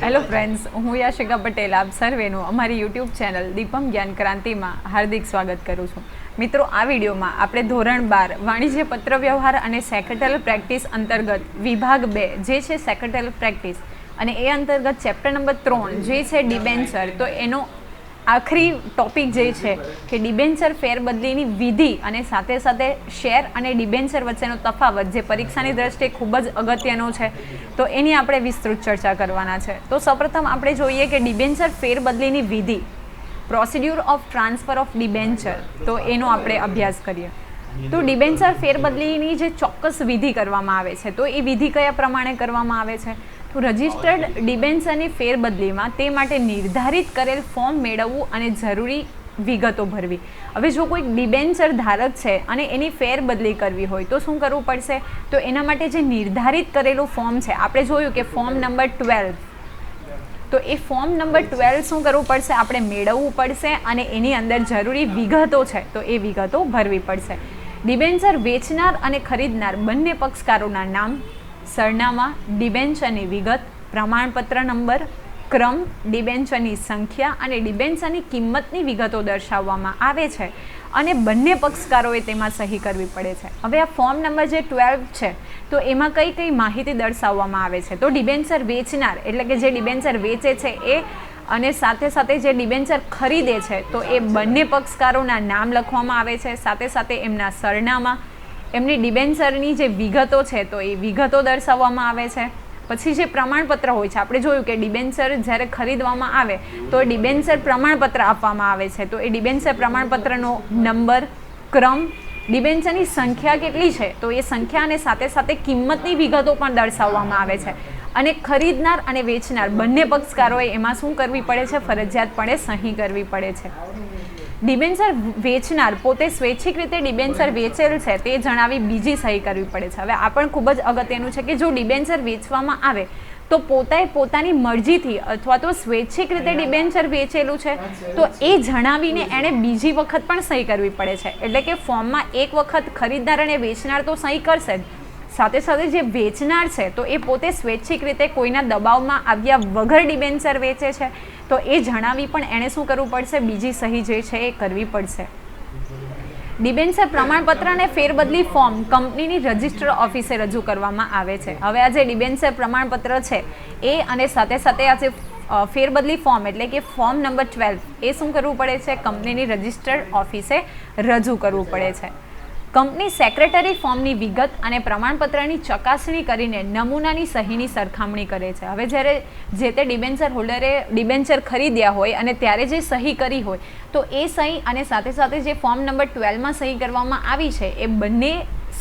Hello friends, હું યાશિકા પટેલ આપ સર્વેનું અમારી યુટ્યુબ ચેનલ દીપમ જ્ઞાન ક્રાંતિમાં હાર્દિક સ્વાગત કરું છું. મિત્રો, આ વિડીયોમાં આપણે ધોરણ 12 વાણિજ્ય પત્રવ્યવહાર અને સેક્રેટરીયલ પ્રેક્ટિસ અંતર્ગત વિભાગ 2 જે છે સેક્રેટરીયલ પ્રેક્ટિસ અને એ અંતર્ગત ચેપ્ટર નંબર 3 જે છે ડિબેન્ચર, તો એનો આખરી ટોપિક જે છે કે ડિબેન્ચર ફેરબદલીની વિધિ અને સાથે સાથે શેર અને ડિબેન્ચર વચ્ચેનો તફાવત જે પરીક્ષાની દ્રષ્ટિએ ખૂબ જ અગત્યનો છે, તો એની આપણે વિસ્તૃત ચર્ચા કરવાના છે. તો સૌપ્રથમ આપણે જોઈએ કે ડિબેન્ચર ફેરબદલીની વિધિ, પ્રોસિડ્યુર ઓફ ટ્રાન્સફર ઓફ ડિબેન્ચર, તો એનો આપણે અભ્યાસ કરીએ. તો ડિબેન્ચર ફેરબદલીની જે ચોક્કસ વિધિ કરવામાં આવે છે, તો એ વિધિ કયા પ્રમાણે કરવામાં આવે છે? તો રજિસ્ટર્ડ ડિબેન્ચરની ફેરબદલીમાં તે માટે નિર્ધારિત કરેલ ફોર્મ મેળવવું અને જરૂરી વિગતો ભરવી. હવે જો કોઈ ડિબેન્ચર ધારક છે અને એની ફેરબદલી કરવી હોય તો શું કરવું પડશે? તો એના માટે જે નિર્ધારિત કરેલું ફોર્મ છે, આપણે જોયું કે ફોર્મ નંબર 12, તો એ ફોર્મ નંબર 12 શું કરવું પડશે? આપણે મેળવવું પડશે અને એની અંદર જરૂરી વિગતો છે તો એ વિગતો ભરવી પડશે. ડિબેન્ચર વેચનાર અને ખરીદનાર બંને પક્ષકારોના નામ, સરનામા, ડિબેન્ચરની વિગત, પ્રમાણપત્ર નંબર, ક્રમ, ડિબેન્ચરની સંખ્યા અને ડિબેન્ચરની કિંમતની વિગતો દર્શાવવામાં આવે છે અને બંને પક્ષકારોએ તેમાં સહી કરવી પડે છે. હવે આ ફોર્મ નંબર જે 12 છે તો એમાં કઈ કઈ માહિતી દર્શાવવામાં આવે છે? તો ડિબેન્ચર વેચનાર એટલે કે જે ડિબેન્ચર વેચે છે એ અને સાથે સાથે જે ડિબેન્ચર ખરીદે છે તો એ બંને પક્ષકારોના નામ લખવામાં આવે છે, સાથે સાથે એમના સરનામા, એમની ડિબેન્ચરની જે વિગતો છે તો એ વિગતો દર્શાવવામાં આવે છે. પછી જે પ્રમાણપત્ર હોય છે, આપણે જોયું કે ડિબેન્ચર જ્યારે ખરીદવામાં આવે તો ડિબેન્ચર પ્રમાણપત્ર આપવામાં આવે છે, તો એ ડિબેન્ચર પ્રમાણપત્રનો નંબર, ક્રમ, ડિબેન્ચરની સંખ્યા કેટલી છે તો એ સંખ્યા અને સાથે સાથે કિંમતની વિગતો પણ દર્શાવવામાં આવે છે. અને ખરીદનાર અને વેચનાર બંને પક્ષકારોએ એમાં શું કરવી પડે છે? ફરજિયાતપણે સહી કરવી પડે છે. ડિબેન્ચર વેચનાર પોતે સ્વૈચ્છિક રીતે ડિબેન્ચર વેચેલ છે તે જણાવી બીજી સહી કરવી પડે છે. હવે આ પણ ખૂબ જ અગત્યનું છે કે જો ડિબેન્ચર વેચવામાં આવે તો પોતાની મરજીથી અથવા તો સ્વૈચ્છિક રીતે ડિબેન્ચર વેચેલું છે તો એ જણાવીને એણે બીજી વખત પણ સહી કરવી પડે છે. એટલે કે ફોર્મમાં એક વખત ખરીદનાર અને વેચનાર તો સહી કરશે જ, સાથે સાથે જે વેચનાર છે તો એ પોતે સ્વૈચ્છિક રીતે કોઈના દબાવમાં આવ્યા વગર ડિબેન્ચર વેચે છે તો એ જણાવી પણ એણે શું કરવું પડશે? બીજી સહી જે છે એ કરવી પડશે. ડિબેન્ચર પ્રમાણપત્ર અને ફેરબદલી ફોર્મ કંપનીની રજિસ્ટર ઓફિસે રજૂ કરવામાં આવે છે. હવે આ જે ડિબેન્ચર પ્રમાણપત્ર છે એ અને સાથે સાથે આ જે ફેરબદલી ફોર્મ એટલે કે ફોર્મ નંબર 12 એ શું કરવું પડે છે? કંપનીની રજિસ્ટર્ડ ઓફિસે રજૂ કરવું પડે છે. કંપની સેક્રેટરી ફોર્મની વિગત અને પ્રમાણપત્રની ચકાસણી કરીને નમૂનાની સહીની સરખામણી કરે છે. હવે જ્યારે જે તે ડિબેન્ચર હોલ્ડરે ડિબેન્ચર ખરીદ્યા હોય અને ત્યારે જે સહી કરી હોય તો એ સહી અને સાથે સાથે જે ફોર્મ નંબર 12માં સહી કરવામાં આવી છે એ બંને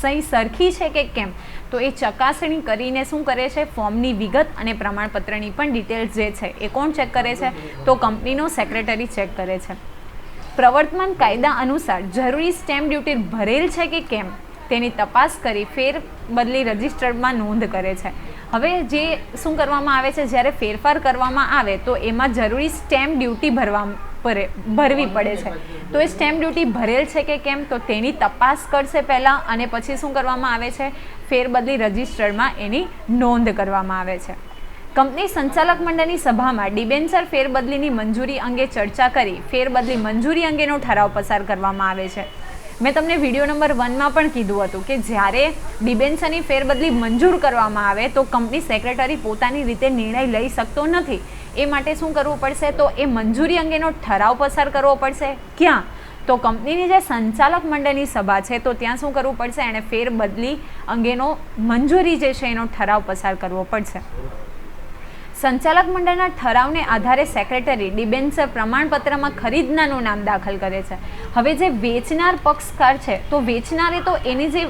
સહી સરખી છે કે કેમ તો એ ચકાસણી કરીને શું કરે છે? ફોર્મની વિગત અને પ્રમાણપત્રની પણ ડિટેલ્સ જે છે એ કોણ ચેક કરે છે? તો કંપનીનો સેક્રેટરી ચેક કરે છે. પ્રવર્તમાન કાયદા અનુસાર જરૂરી સ્ટેમ્પ ડ્યુટી ભરેલ છે કે કેમ તેની તપાસ કરી ફેરબદલી રજિસ્ટરમાં નોંધ કરે છે. હવે જે શું કરવામાં આવે છે? જ્યારે ફેરફાર કરવામાં આવે તો એમાં જરૂરી સ્ટેમ્પ ડ્યુટી ભરવી પડે છે. તો એ સ્ટેમ્પ ડ્યુટી ભરેલ છે કે કેમ તો તેની તપાસ કરશે પહેલાં અને પછી શું કરવામાં આવે છે? ફેરબદલી રજિસ્ટરમાં એની નોંધ કરવામાં આવે છે. કંપની સંચાલક મંડળની સભામાં ડિબેન્ચર ફેરબદલીની મંજૂરી અંગે ચર્ચા કરી ફેરબદલી મંજૂરી અંગેનો ઠરાવ પસાર કરવામાં આવે છે. મેં તમને વિડીયો નંબર 1માં પણ કીધું હતું કે જ્યારે ડિબેન્ચરની ફેરબદલી મંજૂર કરવામાં આવે તો કંપની સેક્રેટરી પોતાની રીતે નિર્ણય લઈ શકતો નથી. એ માટે શું કરવું પડશે? તો એ મંજૂરી અંગેનો ઠરાવ પસાર કરવો પડશે. ક્યાં? તો કંપનીની જે સંચાલક મંડળની સભા છે તો ત્યાં શું કરવું પડશે? એણે ફેરબદલી અંગેનો મંજૂરી જે છે એનો ઠરાવ પસાર કરવો પડશે. સંચાલક મંડળના ઠરાવને આધારે સેક્રેટરી ડિબેન્ચર પ્રમાણપત્રમાં ખરીદનારનું નામ દાખલ કરે છે. હવે જે વેચનાર પક્ષકાર છે તો વેચનારે તો એની જે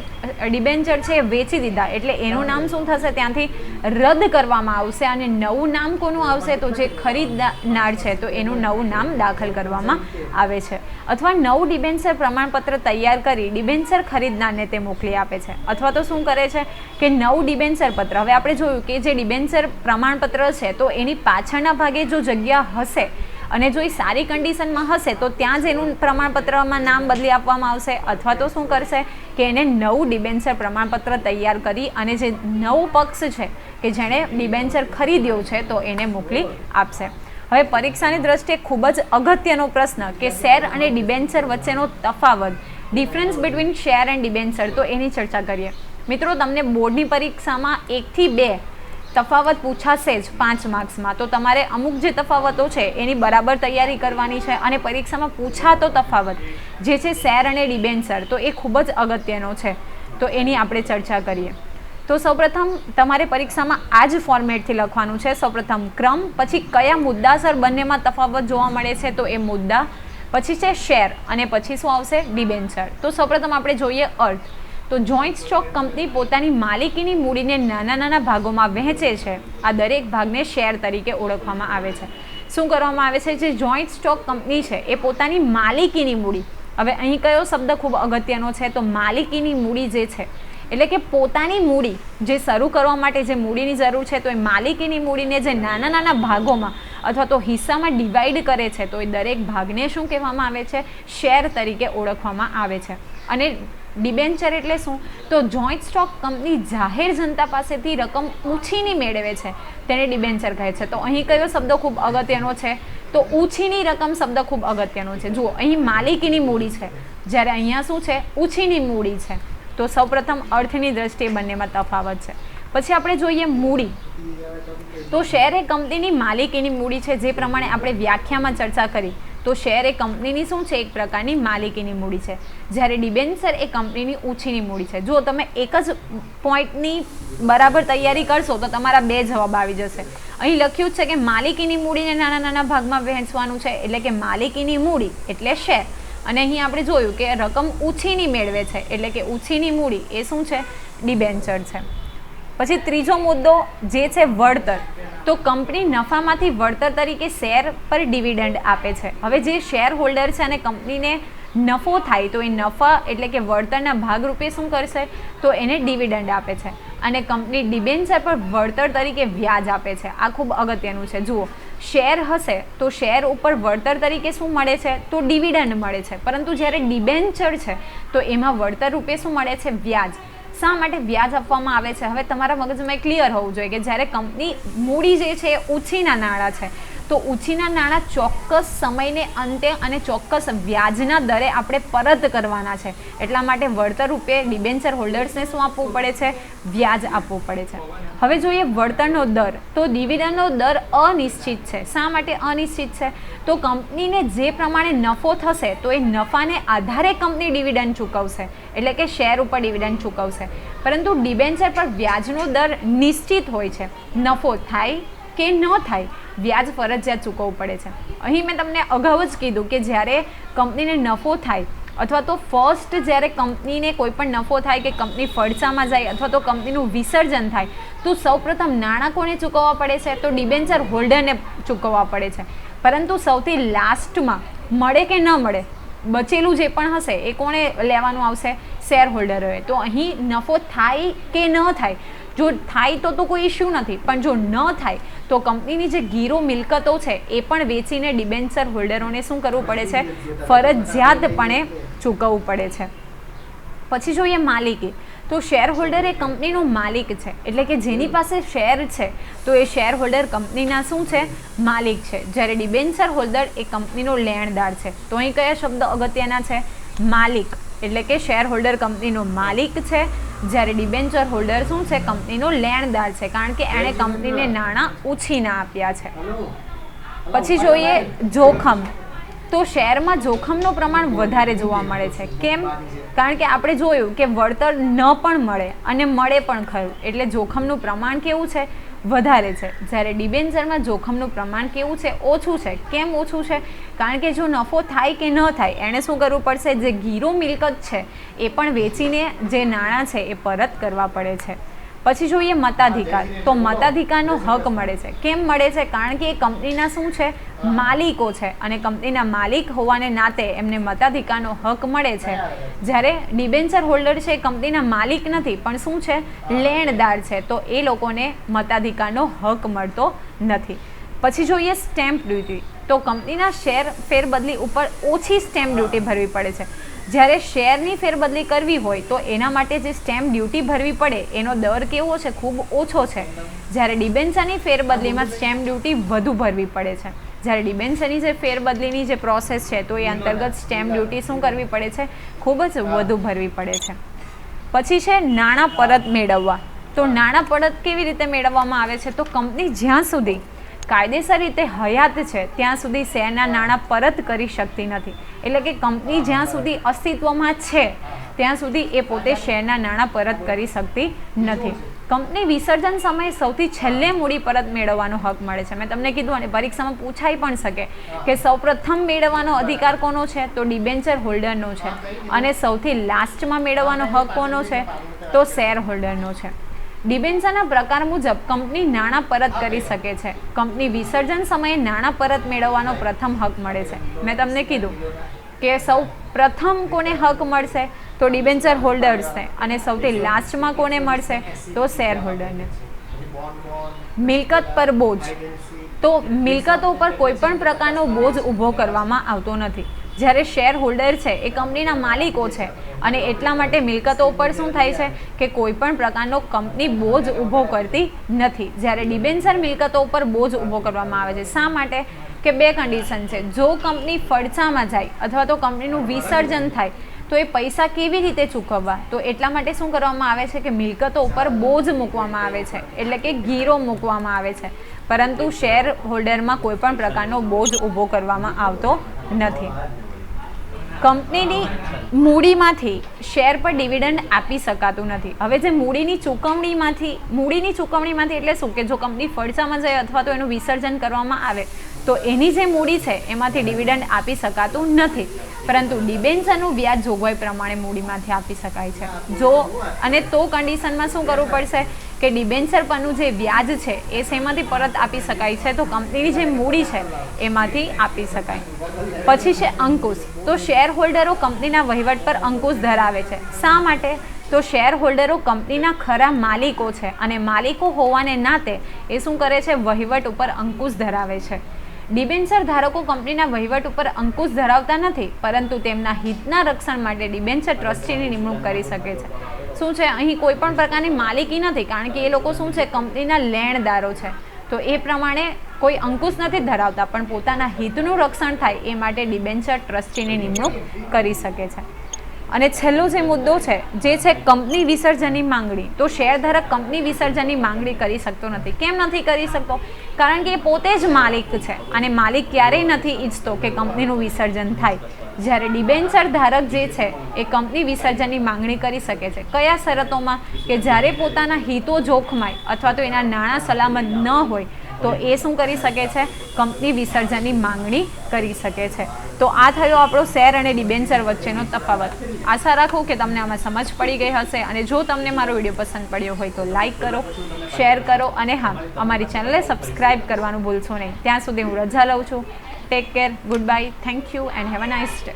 ડિબેન્ચર છે એ વેચી દીધા એટલે એનું નામ શું થશે? ત્યાંથી રદ કરવામાં આવશે અને નવું નામ કોનું આવશે? તો જે ખરીદનાર છે તો એનું નવું નામ દાખલ કરવામાં આવે છે. અથવા નવું ડિબેન્ચર પ્રમાણપત્ર તૈયાર કરી ડિબેન્ચર ખરીદનારને તે મોકલી આપે છે. અથવા તો શું કરે છે કે નવું ડિબેન્ચર પત્ર, હવે આપણે જોયું કે જે ડિબેન્ચર પ્રમાણપત્ર છે તો એની પાછળના ભાગે જો જગ્યા હશે અને જો એ સારી કન્ડિશનમાં હશે તો ત્યાં જ એનું પ્રમાણપત્રમાં નામ બદલી આપવામાં આવશે, અથવા તો શું કરશે કે એને નવું ડિબેન્ચર પ્રમાણપત્ર તૈયાર કરી અને જે નવું પક્ષ છે કે જેણે ડિબેન્ચર ખરીદ્યો છે તો એને મોકલી આપશે. હવે પરીક્ષાની દ્રષ્ટિએ ખૂબ જ અગત્યનો પ્રશ્ન કે શેર અને ડિબેન્ચર વચ્ચેનો તફાવત, difference between share and debenture, તો એની ચર્ચા કરીએ. મિત્રો, તમને બોર્ડની પરીક્ષામાં 1 થી 2 તફાવત પૂછાશે જ 5 માર્ક્સમાં, તો તમારે અમુક જે તફાવતો છે એની બરાબર તૈયારી કરવાની છે. અને પરીક્ષામાં પૂછાતો તફાવત જે છે શેર અને ડિબેન્ચર, તો એ ખૂબ જ અગત્યનો છે, તો એની આપણે ચર્ચા કરીએ. તો સૌપ્રથમ તમારે પરીક્ષામાં આ જ ફોર્મેટથી લખવાનું છે. સૌપ્રથમ ક્રમ, પછી કયા મુદ્દાસર બંનેમાં તફાવત જોવા મળે છે તો એ મુદ્દા, પછી છે શેર અને પછી શું આવશે ડિબેન્ચર. તો સૌપ્રથમ આપણે જોઈએ અર્થ. તો જોઈન્ટ સ્ટોક કંપની પોતાની માલિકીની મૂડીને નાના નાના ભાગોમાં વહેંચે છે. આ દરેક ભાગને શેર તરીકે ઓળખવામાં આવે છે. શું કરવામાં આવે છે? જે જોઈન્ટ સ્ટોક કંપની છે એ પોતાની માલિકીની મૂડી, હવે અહીં કયો શબ્દ ખૂબ અગત્યનો છે તો માલિકીની મૂડી જે છે એટલે કે પોતાની મૂડી જે શરૂ કરવા માટે જે મૂડીની જરૂર છે તો એ માલિકીની મૂડીને જે નાના નાના ભાગોમાં અથવા તો હિસ્સામાં ડિવાઈડ કરે છે તો એ દરેક ભાગને શું કહેવામાં આવે છે? શેર તરીકે ઓળખવામાં આવે છે. અને ડિબેન્ચર એટલે શું? તો જોઈન્ટ સ્ટોક કંપની જાહેર જનતા પાસેથી રકમ ઉછીની મેળવે છે તેને ડિબેન્ચર કહે છે. તો અહીં કયો શબ્દ ખૂબ અગત્યનો છે? તો ઉછીની રકમ શબ્દ ખૂબ અગત્યનો છે. જુઓ, અહીં માલિકીની મૂડી છે, જ્યારે અહીંયા શું છે? ઉછીની મૂડી છે. તો સૌપ્રથમ અર્થની દ્રષ્ટિએ બંનેમાં તફાવત છે. પછી આપણે જોઈએ મૂડી. તો શેર એ કંપનીની માલિકીની મૂડી છે, જે પ્રમાણે આપણે વ્યાખ્યામાં ચર્ચા કરી. તો શેર એ કંપનીની શું છે? એક પ્રકારની માલિકીની મૂડી છે, જ્યારે ડિબેન્ચર એ કંપનીની ઉછીની મૂડી છે. જો તમે એક જ પોઈન્ટની બરાબર તૈયારી કરશો તો તમારા 2 જવાબ આવી જશે. અહીં લખ્યું છે કે માલિકીની મૂડીને નાના નાના ભાગમાં વહેંચવાનું છે, એટલે કે માલિકીની મૂડી એટલે શેર. અને અહીં આપણે જોયું કે રકમ ઉછીની મેળવે છે, એટલે કે ઉછીની મૂડી એ શું છે? ડિબેન્ચર છે. પછી ત્રીજો મુદ્દો જે છે વળતર. તો કંપની નફામાંથી વળતર તરીકે શેર પર ડિવિડન્ડ આપે છે. હવે જે શેર હોલ્ડર છે અને કંપનીને નફો થાય તો એ નફા એટલે કે વળતરના ભાગરૂપે શું કરશે? તો એને ડિવિડન્ડ આપે છે. અને કંપની ડિબેન્ચર પર વળતર તરીકે વ્યાજ આપે છે. આ ખૂબ અગત્યનું છે. જુઓ, શેર હશે તો શેર ઉપર વળતર તરીકે શું મળે છે? તો ડિવિડન્ડ મળે છે. પરંતુ જ્યારે ડિબેન્ચર છે તો એમાં વળતર રૂપે શું મળે છે? વ્યાજ. શા માટે વ્યાજ આપવામાં આવે છે? હવે તમારા મગજમાં ક્લિયર હોવું જોઈએ કે જ્યારે કંપની મૂડી જે છે એ ઉછીના નાણાં છે, તો ઉછીના નાણાં ચોક્કસ સમયને અંતે અને ચોક્કસ વ્યાજના દરે આપણે પરત કરવાના છે. એટલા માટે વળતર રૂપે ડિબેન્ચર હોલ્ડર્સને શું આપવું પડે છે? વ્યાજ આપવું પડે છે. હવે જોઈએ વળતરનો દર. તો ડિવિડન્ડનો દર અનિશ્ચિત છે. શા માટે અનિશ્ચિત છે? તો કંપનીને જે પ્રમાણે નફો થશે તો એ નફાને આધારે કંપની ડિવિડન્ડ ચૂકવશે, એટલે કે શેર ઉપર ડિવિડન્ડ ચૂકવશે. પરંતુ ડિબેન્ચર પર વ્યાજનો દર નિશ્ચિત હોય છે. નફો થાય કે ન થાય, વ્યાજ ફરજિયાત ચૂકવવું પડે છે. અહીં મેં તમને અગાઉ જ કીધું કે જ્યારે કંપનીને નફો થાય અથવા તો ફર્સ્ટ જ્યારે કંપનીને કોઈ પણ નફો થાય કે કંપની ફડચામાં જાય અથવા તો કંપનીનું વિસર્જન થાય તો સૌપ્રથમ નાણાં કોને ચૂકવવા પડે છે? તો ડિબેન્ચર હોલ્ડરને ચૂકવવા પડે છે. પરંતુ સૌથી લાસ્ટમાં મળે કે ન મળે, બચેલું જે પણ હશે એ કોણે લેવાનું આવશે? શેર હોલ્ડરોએ. તો અહીં નફો થાય કે ન થાય, જો થાય તો કોઈ ઇશ્યુ નથી, પણ જો ન થાય તો કંપનીની જે ગીરો મિલકતો છે એ પણ વેચીને ડિબેન્ચર હોલ્ડરોને શું કરવું પડે છે? ફરજિયાતપણે ચૂકવવું પડે છે. પછી જોઈએ માલિકી. તો શેર હોલ્ડર એ કંપનીનો માલિક છે, એટલે કે જેની પાસે શેર છે તો એ શેર હોલ્ડર કંપનીના શું છે? માલિક છે. જ્યારે ડિબેન્ચર હોલ્ડર એ કંપનીનો લેણદાર છે. તો અહીં કયા શબ્દ અગત્યના છે? માલિક, એટલે કે શેર હોલ્ડર કંપનીનો માલિક છે, જ્યારે ડિબેન્ચર હોલ્ડર શું છે? કંપનીનો લેણદાર છે, કારણ કે એણે કંપનીને નાણાં ઉછીના આપ્યા છે. પછી જોઈએ જોખમ. તો શેરમાં જોખમનું પ્રમાણ વધારે જોવા મળે છે. કેમ? કારણ કે આપણે જોયું કે વળતર ન પણ મળે અને મળે પણ ખરું, એટલે જોખમનું પ્રમાણ કેવું છે? વધારે છે. જ્યારે ડિબેન્ચરમાં જોખમનું પ્રમાણ કેવું છે? ઓછું છે. કેમ ઓછું છે? કારણ કે જો નફો થાય કે ન થાય એણે શું કરવું પડશે? જે ગીરો મિલકત છે એ પણ વેચીને જે નાણાં છે એ પરત કરવા પડે છે. પછી જોઈએ મતાધિકાર. તો મતાધિકારનો હક મળે છે. કેમ મળે છે? કારણ કે એ કંપનીના શું છે? માલિકો છે, અને કંપનીના માલિક હોવાને નાતે એમને મતાધિકારનો હક મળે છે. જ્યારે ડિબેન્ચર હોલ્ડર છે એ કંપનીના માલિક નથી, પણ શું છે? લેણદાર છે, તો એ લોકોને મતાધિકારનો હક મળતો નથી. પછી જોઈએ સ્ટેમ્પ ડ્યુટી. તો કંપનીના શેર ફેરબદલી ઉપર ઓછી સ્ટેમ્પ ડ્યુટી ભરવી પડે છે. જ્યારે શેરની ફેરબદલી કરવી હોય તો એના માટે જે સ્ટેમ્પ ડ્યુટી ભરવી પડે એનો દર કેવો છે? ખૂબ ઓછો છે. જ્યારે ડિબેન્ચરની ફેરબદલીમાં સ્ટેમ્પ ડ્યુટી વધુ ભરવી પડે છે. જ્યારે ડિબેન્ચરની જે ફેરબદલીની જે પ્રોસેસ છે તો એ અંતર્ગત સ્ટેમ્પ ડ્યુટી શું કરવી પડે છે? ખૂબ જ વધુ ભરવી પડે છે. પછી છે નાણાં પરત મેળવવા. તો નાણાં પરત કેવી રીતે મેળવવામાં આવે છે? તો કંપની જ્યાં સુધી કાયદેસર રીતે હયાત છે ત્યાં સુધી શેરના નાણાં પરત કરી શકતી નથી. એટલે કે કંપની જ્યાં સુધી અસ્તિત્વમાં છે ત્યાં સુધી એ પોતે શેરના નાણાં પરત કરી શકતી નથી. કંપની વિસર્જન સમયે સૌથી છેલ્લે મૂડી પરત મેળવવાનો હક મળે છે. મેં તમને કીધું અને પરીક્ષામાં પૂછાઈ પણ શકે કે સૌપ્રથમ મેળવવાનો અધિકાર કોનો છે? તો ડિબેન્ચર હોલ્ડરનો છે. અને સૌથી લાસ્ટમાં મેળવવાનો હક કોનો છે? તો શેર હોલ્ડરનો છે. ડિબેન્ચરના પ્રકાર મુજબ કંપની નાણાં પરત કરી શકે છે. કંપની વિસર્જન સમયે નાણાં પરત મેળવવાનો પ્રથમ હક મળે છે. મેં તમને કીધું કે સૌ પ્રથમ કોને હક મળશે? તો ડિબેન્ચર હોલ્ડર્સને. અને સૌથી લાસ્ટમાં કોને મળશે? તો શેર હોલ્ડરને. મિલકત પર બોજ. તો મિલકતો ઉપર કોઈ પણ પ્રકારનો બોજ ઊભો કરવામાં આવતો નથી. જ્યારે શેર હોલ્ડર છે એ કંપનીના માલિકો છે અને એટલા માટે મિલકતો ઉપર શું થાય છે કે કોઈ પણ પ્રકારનો કંપની બોજ ઊભો કરતી નથી. જ્યારે ડિબેન્ચર મિલકતો ઉપર બોજ ઊભો કરવામાં આવે છે. શા માટે? કે બે કન્ડિશન છે. જો કંપની ફડચામાં જાય અથવા તો કંપનીનું વિસર્જન થાય તો એ પૈસા કેવી રીતે ચૂકવવા? તો એટલા માટે શું કરવામાં આવે છે કે મિલકતો ઉપર બોજ મૂકવામાં આવે છે, એટલે કે ગીરો મૂકવામાં આવે છે. પરંતુ શેર હોલ્ડરમાં કોઈ પણ પ્રકારનો બોજ ઊભો કરવામાં આવતો નથી. કંપનીની મૂડીમાંથી શેર પર ડિવિડન્ડ આપી શકાતું નથી. હવે જે મૂડીની ચૂકવણીમાંથી એટલે શું? કે જો કંપની ફડચામાં જાય અથવા તો એનું વિસર્જન કરવામાં આવે તો એની જે મૂડી છે એમાંથી ડિવિડન્ડ આપી શકાતું નથી. પરંતુ ડિબેન્ચરનું વ્યાજ જોગવાઈ પ્રમાણે મૂડીમાંથી આપી શકાય છે. જો અને તો કન્ડિશનમાં શું કરવું પડશે કે ડિબેન્ચર પરનું જે વ્યાજ છે એ શેમાંથી પરત આપી શકાય છે? તો કંપનીની જે મૂડી છે એમાંથી આપી શકાય. પછી છે અંકુશ. તો શેર હોલ્ડરો કંપનીના વહીવટ પર અંકુશ ધરાવે છે. શા માટે? તો શેર હોલ્ડરો કંપનીના ખરા માલિકો છે અને માલિકો હોવાને નાતે એ શું કરે છે? વહીવટ ઉપર અંકુશ ધરાવે છે. ડિબેન્ચર ધારકો કંપનીના વહીવટ ઉપર અંકુશ ધરાવતા નથી, પરંતુ તેમના હિતના રક્ષણ માટે ડિબેન્ચર ટ્રસ્ટીની નિમણૂક કરી શકે છે. શું છે? અહીં કોઈ પણ પ્રકારની માલિકી નથી, કારણ કે એ લોકો શું છે? કંપનીના લેણદારો છે. તો એ પ્રમાણે કોઈ અંકુશ નથી ધરાવતા, પણ પોતાના હિતનું રક્ષણ થાય એ માટે ડિબેન્ચર ટ્રસ્ટીની નિમણૂક કરી શકે છે. અને છેલ્લો જે મુદ્દો છે જે છે કંપની વિસર્જનની માંગણી. તો શેરધારક કંપની વિસર્જનની માંગણી કરી શકતો નથી. કેમ નથી કરી શકતો? કારણ કે એ પોતે જ માલિક છે અને માલિક ક્યારેય નથી ઈચ્છતો કે કંપનીનું વિસર્જન થાય. જ્યારે ડિબેન્ચર ધારક જે છે એ કંપની વિસર્જનની માંગણી કરી શકે છે. કયા શરતોમાં? કે જ્યારે પોતાના હિતો જોખમાય અથવા તો એના નાણાં સલામત ન હોય તો એ શું કરી શકે છે? કંપની વિસર્જનની માંગણી કરી શકે છે. તો આ થયો આપણો શેર અને ડિબેન્ચર વચ્ચેનો તફાવત. આશા રાખું કે તમને આમાં સમજ પડી ગઈ હશે અને જો તમને મારો વિડીયો પસંદ પડ્યો હોય તો લાઈક કરો, શેર કરો અને હા, અમારી ચેનલને સબસ્ક્રાઈબ કરવાનું ભૂલશો નહીં. ત્યાં સુધી હું રજા લઉં છું. Take care, good bye, thank you and have a nice day.